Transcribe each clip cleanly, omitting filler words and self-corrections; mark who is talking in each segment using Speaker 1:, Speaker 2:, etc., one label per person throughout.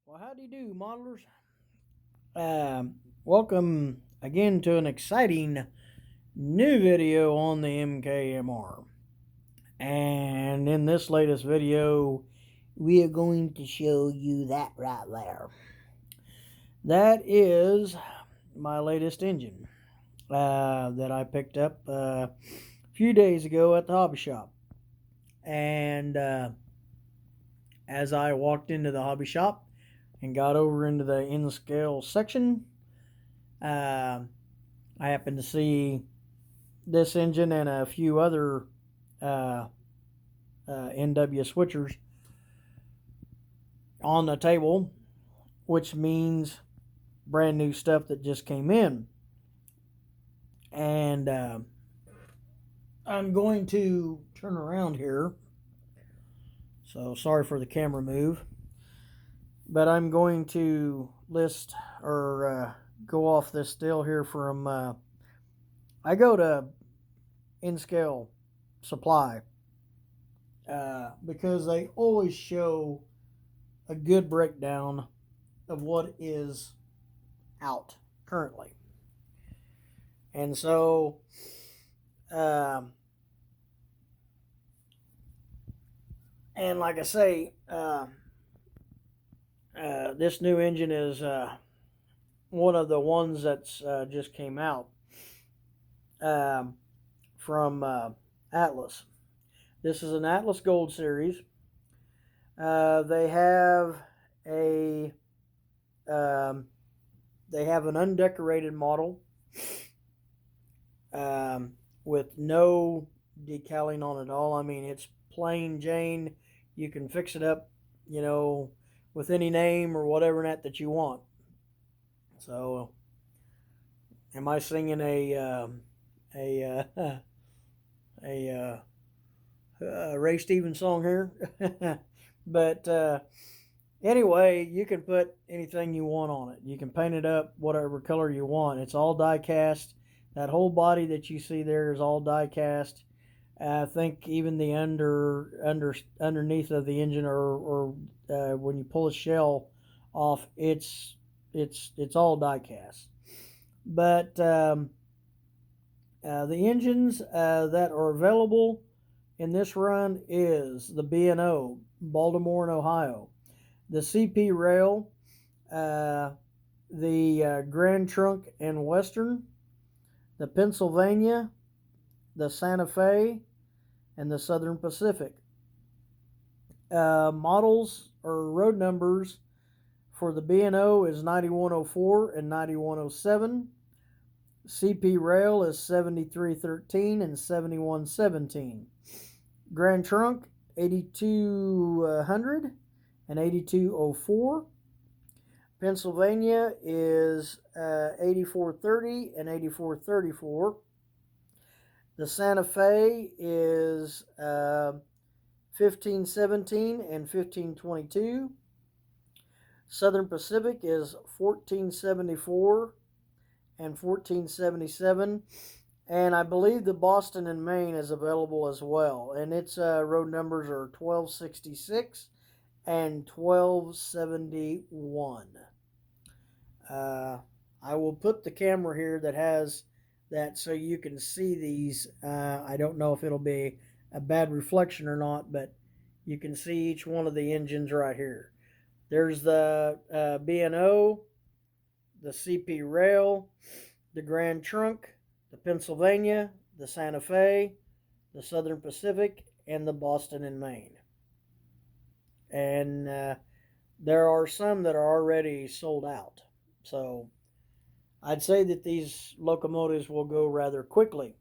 Speaker 1: Well, how do you do, modelers? Welcome again to an exciting new video on the MKMR. And in this latest video, we are going to show you that right there. That is my latest engine that I picked up a few days ago at the hobby shop. And as I walked into the hobby shop and got over into the in-scale section, I happened to see this engine and a few other NW switchers on the table, which means brand new stuff that just came in. And I'm going to turn around here. So sorry for the camera move. But I'm going to list or go off this deal here from I go to in-scale supply because they always show a good breakdown of what is out currently. And so and like I say, this new engine is one of the ones that's just came out from Atlas. This is an Atlas Gold Series. They have an undecorated model with no decaling on it at all. I mean, it's plain Jane. You can fix it up, with any name or whatever that you want. So, am I singing a Ray Stevens song here? But anyway, you can put anything you want on it. You can paint it up whatever color you want. It's all die cast. That whole body that you see there is all die cast. I think even the underneath of the engine or when you pull a shell off, it's all die cast. But the engines that are available in this run is the B&O, Baltimore and Ohio, the CP Rail, the Grand Trunk and Western, the Pennsylvania, the Santa Fe, and the Southern Pacific. Models or road numbers for the B&O is 9104 and 9107. CP Rail is 7313 and 7117. Grand Trunk 8200 and 8204. Pennsylvania is 8430 and 8434. The Santa Fe is 1517 and 1522. Southern Pacific is 1474 and 1477. And I believe the Boston and Maine is available as well. And its road numbers are 1266 and 1271. I will put the camera here that has that so you can see these. I don't know if it'll be a bad reflection or not, but you can see each one of the engines right here. There's the B&O, the CP Rail, the Grand Trunk, the Pennsylvania, the Santa Fe, the Southern Pacific, and the Boston and Maine. And there are some that are already sold out. So I'd say that these locomotives will go rather quickly.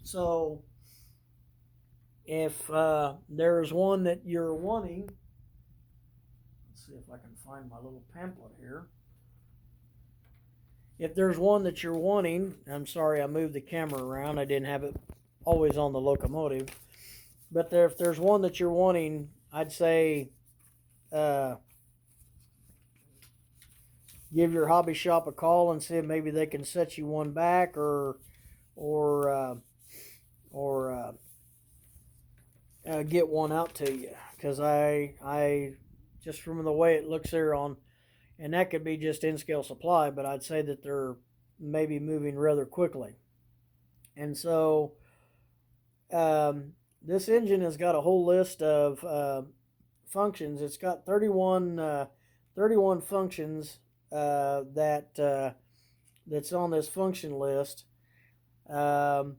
Speaker 1: So if there's one that you're wanting, let's see if I can find my little pamphlet here. If there's one that you're wanting, I'm sorry I moved the camera around. I didn't have it always on the locomotive. But if there's one that you're wanting, I'd say give your hobby shop a call and see if maybe they can set you one back or get one out to you, because I just from the way it looks there on, and that could be just in-scale supply, but I'd say that they're maybe moving rather quickly. And so this engine has got a whole list of functions. It's got 31 functions that's on this function list. Some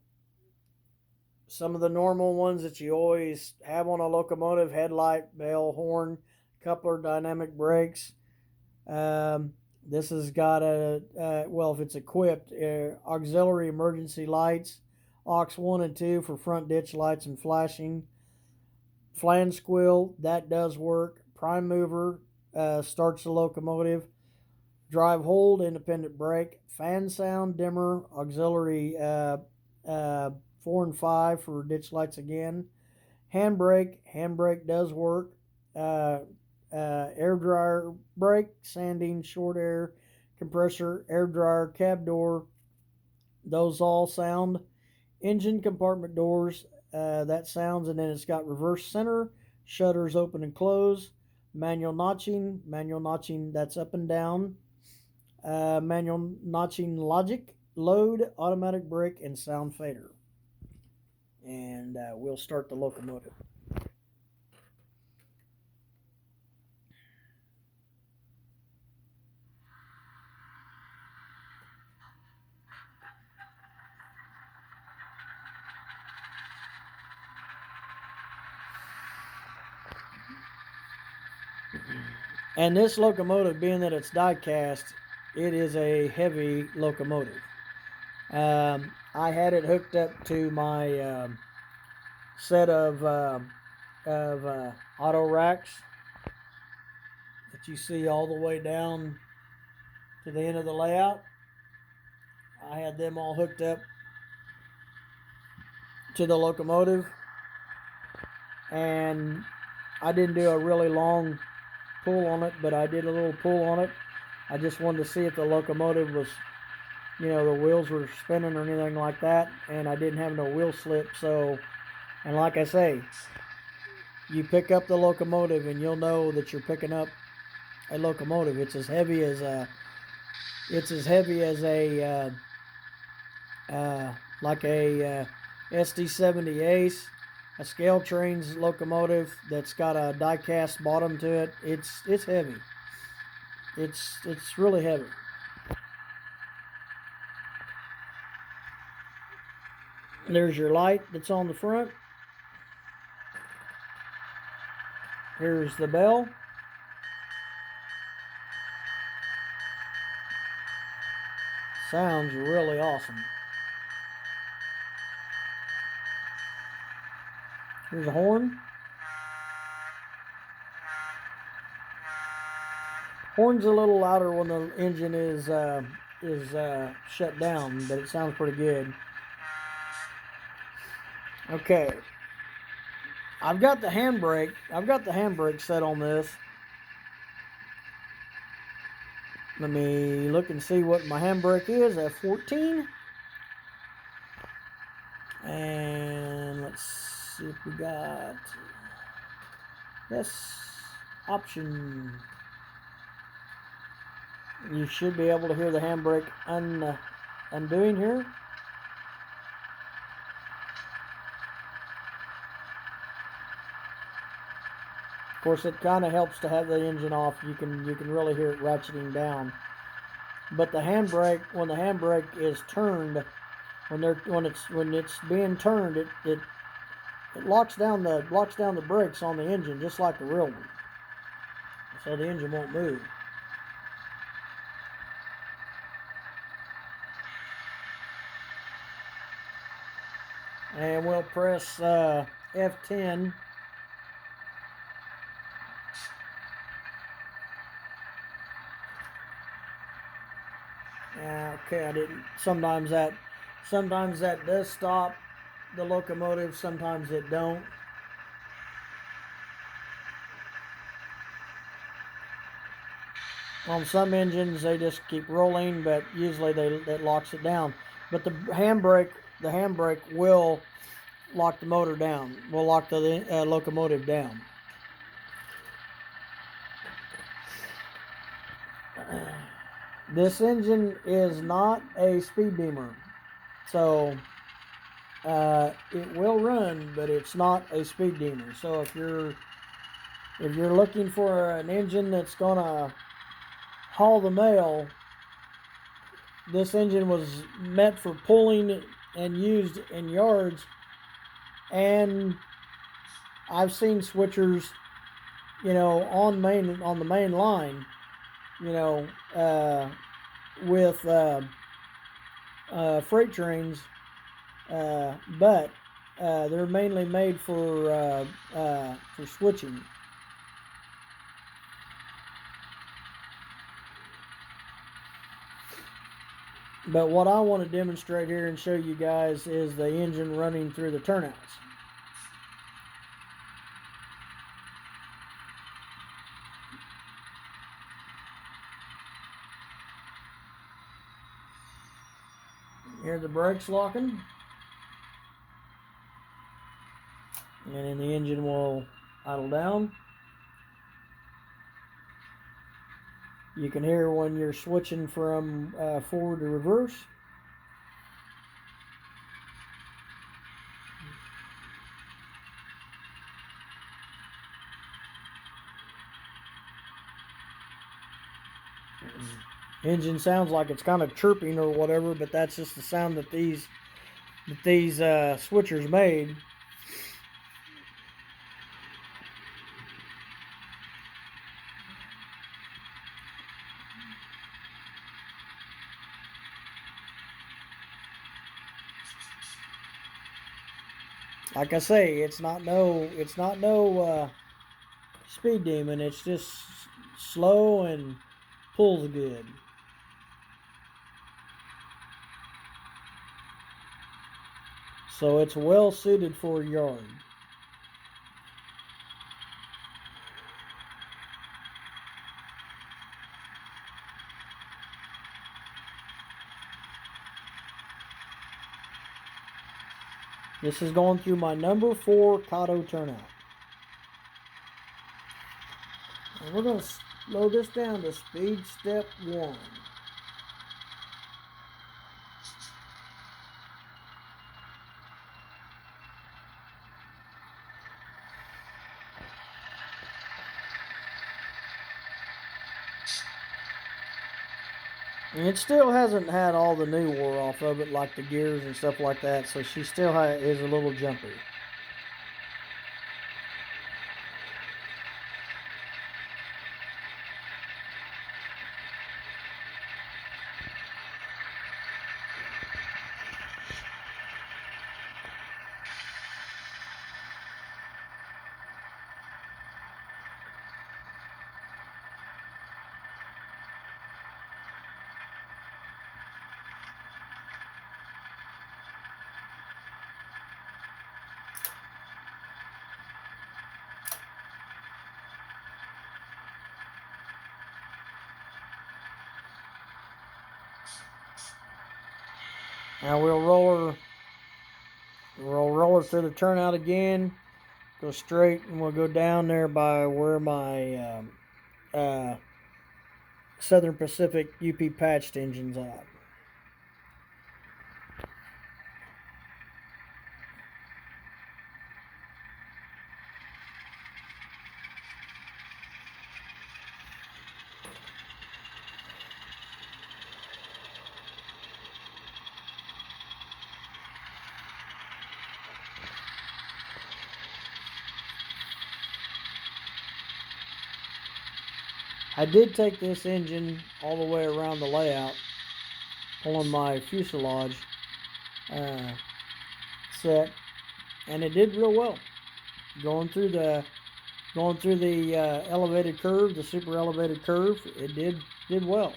Speaker 1: of the normal ones that you always have on a locomotive: headlight, bell, horn, coupler, dynamic brakes. This has got well, if it's equipped, auxiliary emergency lights, aux 1 and 2 for front ditch lights and flashing. Flange squeal, that does work. Prime mover starts the locomotive. Drive hold, independent brake. Fan sound, dimmer, auxiliary 4 and 5 for ditch lights again. Handbrake does work. Air dryer brake, sanding, short air, compressor, air dryer, cab door, those all sound. Engine compartment doors, that sounds, and then it's got reverse center, shutters open and close, manual notching, that's up and down, manual notching logic, load, automatic brake, and sound fader. And we'll start the locomotive. And this locomotive, being that it's die cast, it is a heavy locomotive. I had it hooked up to my set of auto racks that you see all the way down to the end of the layout. I had them all hooked up to the locomotive, and I didn't do a really long pull on it, but I did a little pull on it. I just wanted to see if the locomotive was, the wheels were spinning or anything like that, and I didn't have no wheel slip. So, and like I say, you pick up the locomotive and you'll know that you're picking up a locomotive. It's as heavy as a like a SD70 Ace, a scale trains locomotive that's got a die cast bottom to it. It's heavy. It's really heavy. There's your light that's on the front. Here's the bell. Sounds really awesome. Here's a horn. Horn's a little louder when the engine is shut down, but it sounds pretty good. Okay, I've got the handbrake set on this. Let me look and see what my handbrake is. F14. And let's see if we got this option. You should be able to hear the handbrake undoing here. Of course, it kind of helps to have the engine off. You can really hear it ratcheting down. But the handbrake, when the handbrake is turned, when it's being turned, it locks down the brakes on the engine just like the real one, so the engine won't move. And we'll press F10. Okay, I didn't. Sometimes that does stop the locomotive. Sometimes it don't. On some engines, they just keep rolling, but usually that locks it down. But the handbrake will lock the motor down. Will lock the locomotive down. This engine is not a speed demon, so it will run, but it's not a speed demon. So if you're looking for an engine that's gonna haul the mail, this engine was meant for pulling and used in yards. And I've seen switchers, on the main line, with freight trains, but they're mainly made for switching. But what I want to demonstrate here and show you guys is the engine running through the turnouts. Here's the brakes locking. And then the engine will idle down. You can hear when you're switching from forward to reverse. Engine sounds like it's kind of chirping or whatever, but that's just the sound that these switchers made. Like I say, it's not no speed demon. It's just slow and pulls good. So it's well suited for a yard. This is going through my number 4 Cotto turnout. And we're going to slow this down to speed step 1. And it still hasn't had all the new wore off of it, like the gears and stuff like that, so she still is a little jumpy. Now we'll roll her through the turnout again, go straight, and we'll go down there by where my Southern Pacific UP patched engine's at. I did take this engine all the way around the layout, pulling my fuselage set, and it did real well. Going through the elevated curve, the super elevated curve, it did well.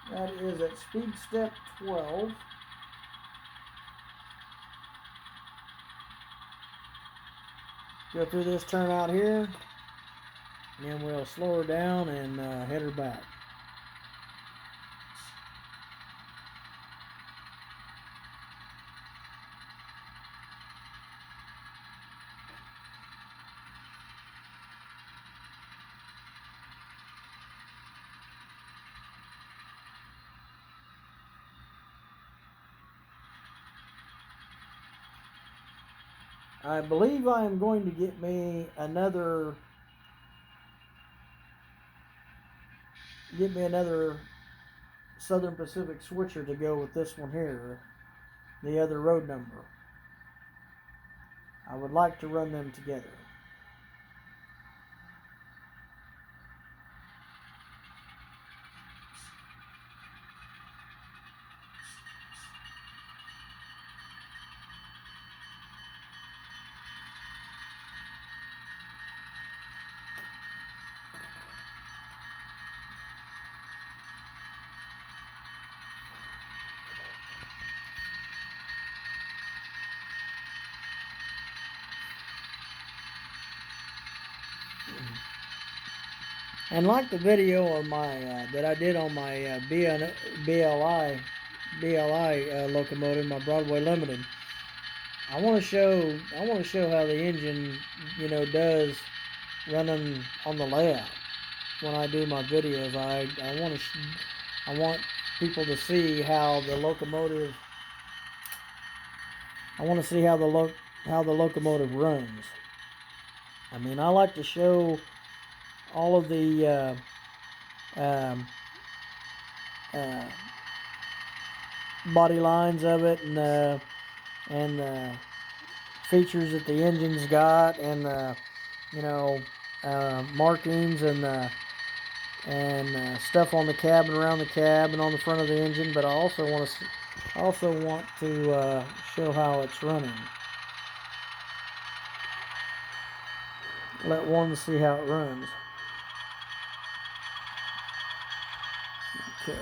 Speaker 1: That is at speed step 12. go through this turnout here, and then we'll slow her down and head her back. I believe I am going to get me another Southern Pacific switcher to go with this one here, the other road number. I would like to run them together. And like the video on my that I did on my BLI locomotive, my Broadway Limited, I want to show how the engine, does running on the layout. When I do my videos, I want people to see how the locomotive. I want to see how the locomotive runs. I mean, I like to show all of the body lines of it, and the features that the engine's got, and markings and stuff on the cab and around the cab and on the front of the engine. But I also want to show how it's running. Let one see how it runs. Okay.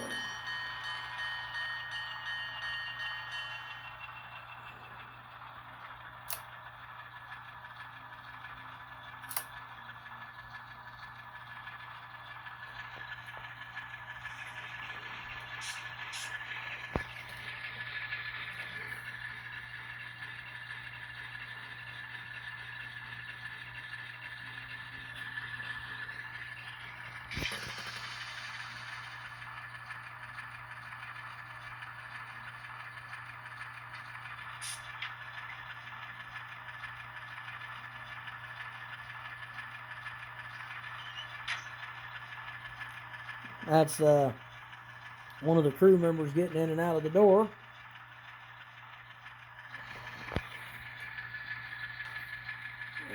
Speaker 1: That's one of the crew members getting in and out of the door.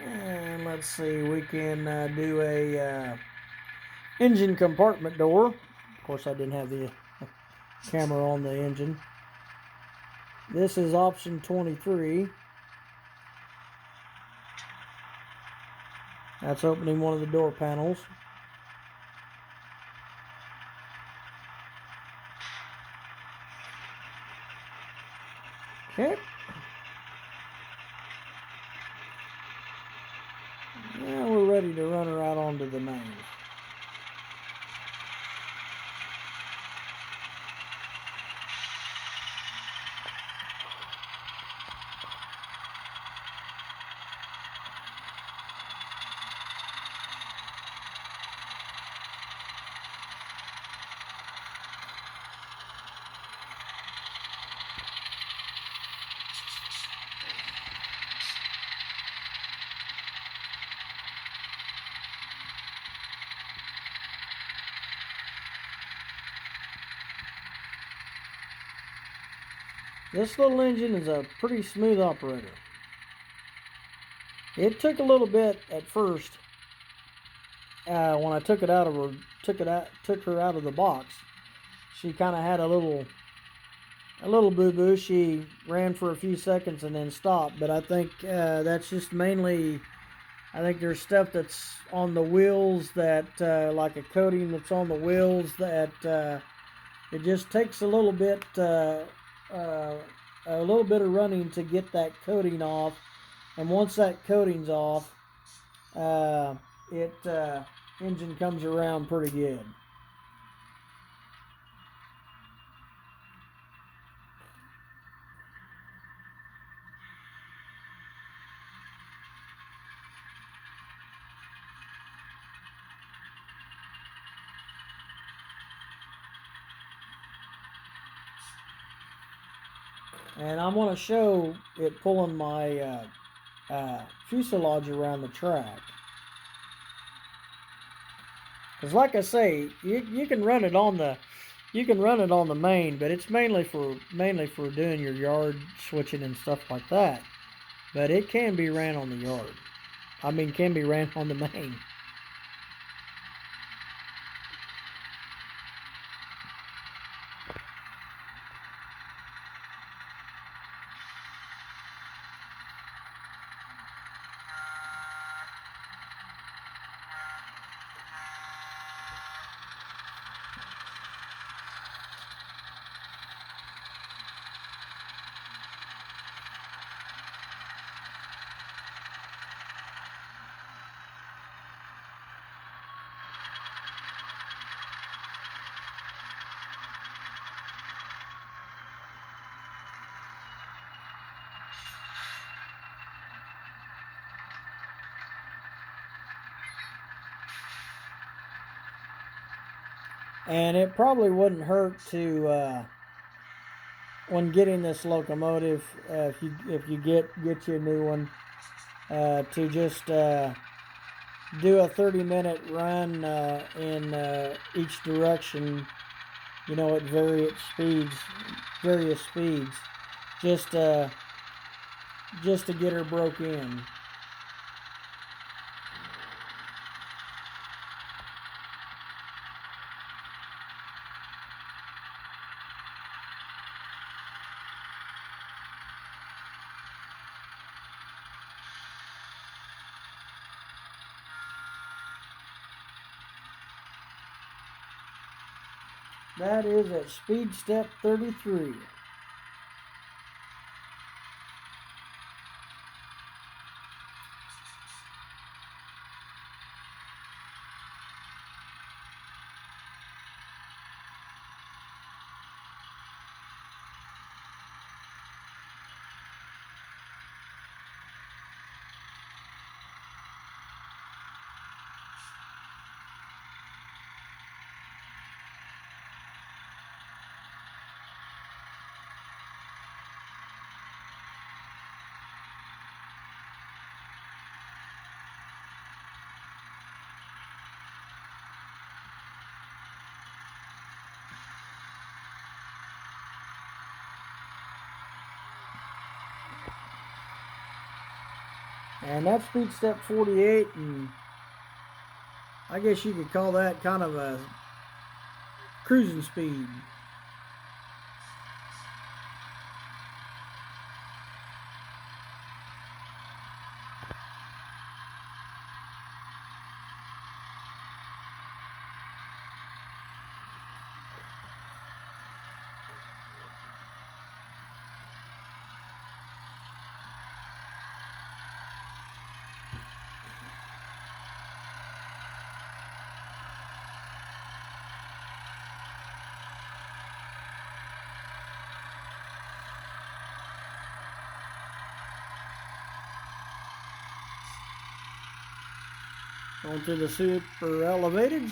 Speaker 1: And let's see, we can do a engine compartment door. Of course, I didn't have the camera on the engine. This is option 23. That's opening one of the door panels. Okay. Now we're ready to run her out onto the main. This little engine is a pretty smooth operator. It took a little bit at first when I took her out of the box. She kind of had a little boo-boo. She ran for a few seconds and then stopped. But I think that's just mainly, I think there's stuff that's on the wheels that, like a coating that's on the wheels that it just takes a little bit of running to get that coating off. And once that coating's off, it engine comes around pretty good. And I'm going to show it pulling my fuselage around the track. Because like I say, you can run it on the main, but it's mainly for doing your yard switching and stuff like that. But it can be ran on the yard. I mean, can be ran on the main. And it probably wouldn't hurt to, when getting this locomotive, if you get you a new one, to just do a 30-minute run in each direction, you know, at various speeds, just to get her broke in. That is at speed step 33. And that's speed step 48, and I guess you could call that kind of a cruising speed. Going through the super elevated.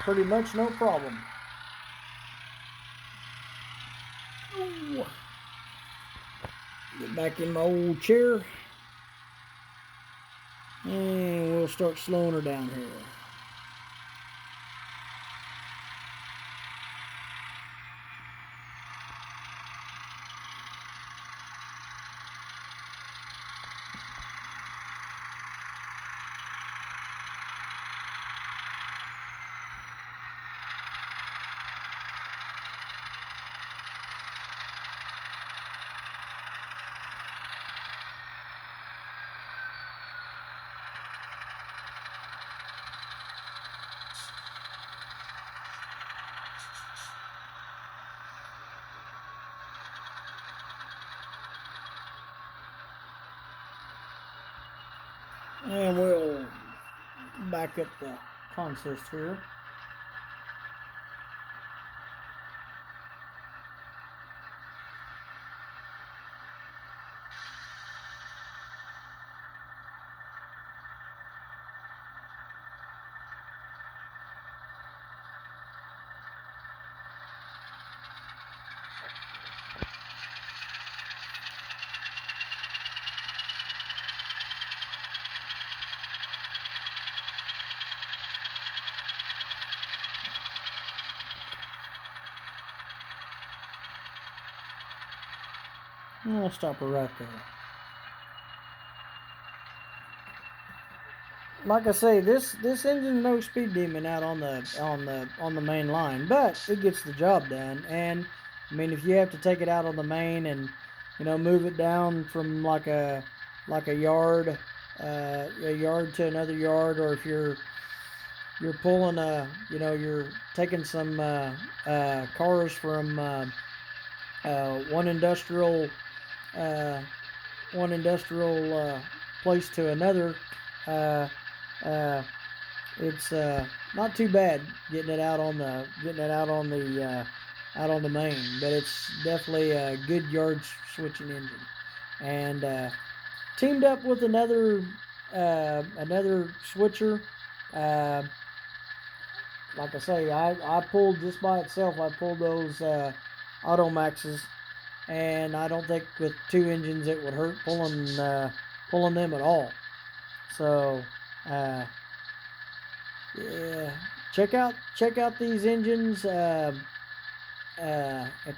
Speaker 1: Pretty much no problem. Ooh. Get back in my old chair. And we'll start slowing her down here. And we'll back up the consist here. And we'll stop her right there. Like I say, this engine's no speed demon out on the main line, but it gets the job done. And I mean, if you have to take it out on the main and move it down from like a yard, a yard to another yard, or if you're pulling you're taking some cars from one industrial uh, place to another. Uh, uh, it's not too bad getting it out on the out on the main, but it's definitely a good yard switching engine. And teamed up with another switcher. Uh, like I say, I pulled just by itself. I pulled those Automaxes, and I don't think with two engines it would hurt pulling them at all. So yeah, check out these engines at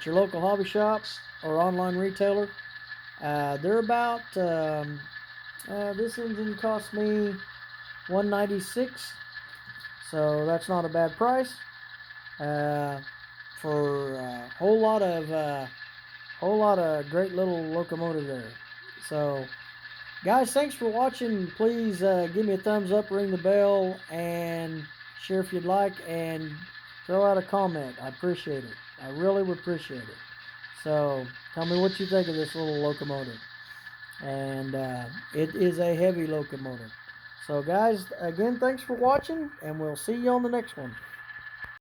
Speaker 1: your local hobby shop or online retailer. They're about this engine cost me $196, so that's not a bad price for a whole lot of great little locomotive there. So guys, thanks for watching. Please give me a thumbs up, ring the bell, and share if you'd like, and throw out a comment. I appreciate it. I really would appreciate it. So tell me what you think of this little locomotive. And it is a heavy locomotive. So guys, again, thanks for watching, and we'll see you on the next one.